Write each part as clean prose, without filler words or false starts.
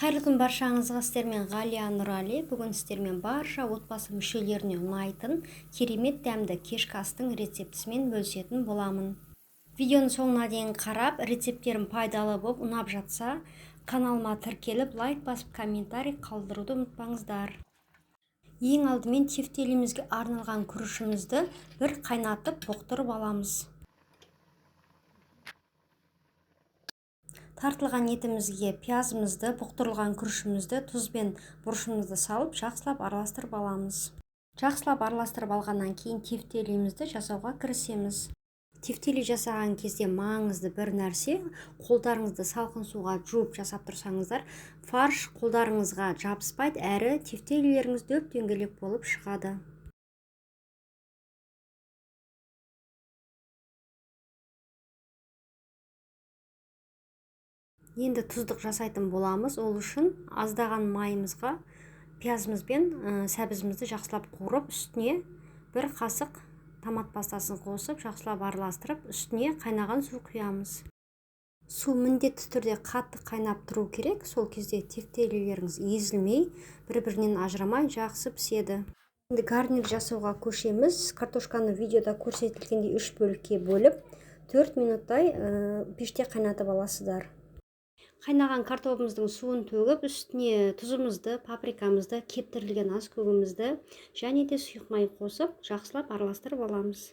Қайырлы күн баршаңызға, сіздермен Ғалия Нұрали. Бүгін сіздермен барша отбасы мүшелеріне ұнайтын керемет дәмді кешкі астың рецептісімен бөлісетін боламын. Видеоны соңына дейін қарап, рецепттерім пайдалы болып ұнап жатса, каналыма тіркеліп, лайк басып, комментарий қалдыруды ұмытпаңыздар. Ең алдымен тефтелімізге арналған күрішімізді бір қайнатып бұқтырып аламыз. Тартылған етімізге пиязымызды, бұқтырылған күрішімізді, тұз бен бұрышымызды салып, жақсылап араластырып аламыз. Жақсылап араластырып алғаннан кейін тефтелімізді жасауға кірісеміз. Тефтели жасаған кезде маңызды бір нәрсе, қолдарыңызды салқын суға жуып жасап тұрсаңыздар, фарш қолдарыңызға жабыспайды, әрі тефтелилеріңіз дөп-дөңгелек болып шығады. Енді тұздық жасайтын боламыз. Ол үшін аздаған майымызға пиязымыз бен сәбізімізді жақсылап қуырып, үстіне бір қасық томат пастасын қосып, жақсылап араластырып, үстіне қайнаған су құямыз. Су міндетті түрде қатты қайнап тұру керек. Сол кезде тефтелилеріңіз езілмей, бір-бірінен ажырамай жақсы піседі. Енді гарнир жасауға көшеміз. Картошканы видеода көрсетілгендей 3 бөлікке бөліп, 4 минуттай пеште қайнатып аласыздар. Қайнаған картопымыздың суын төгіп, үстіне тұзымызды, паприкамызды, кептірілген ас көгімізді және де сұйық май қосып, жақсылап араластырып аламыз.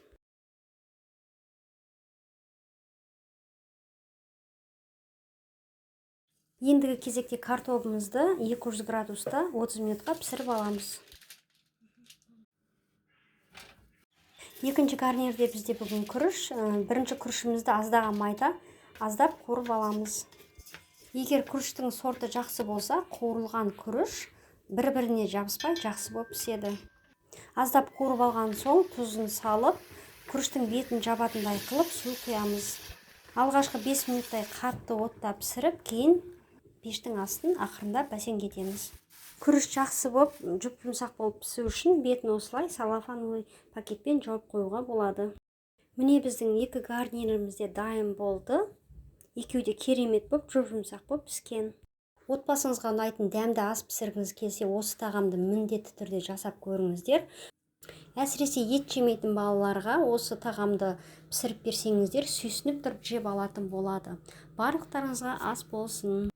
Ендігі кезекте картопымызды 200 градуста 30 минутқа пісіріп аламыз. Екінші гарнирде бізде бүгін күріш. Бірінші күрішімізді аздаған майда аздап қуырып аламыз. Егер күріштің сорты жақсы болса, қуырылған күріш бір-біріне жабыспай жақсы болып піседі. Аздап қуырып алған соң тұзын салып, күріштің бетін жабатындай қылып су құямыз. Алғашқы 5 минуттай қатты отта пісіріп, кейін пештің астын ақырындап бәсеңдетеміз. Күріш жақсы болып, жұп-жұмсақ болып пісу үшін бетін осылай салафановый пакетпен жауып қоюға болады. Міне біздің екі гарниріміз де дайын болды. Екеуі де керемет болып, жұп-жұмсақ болып піскен. Отбасыңызға ұнайтын дәмді ас пісіргіңіз келсе, осы тағамды міндетті түрде жасап көріңіздер. Әсіресе ет жемейтін балаларға осы тағамды пісіріп берсеңіздер, сүйсініп тұрып жеп алатын болады. Барлықтарыңызға ас болсын.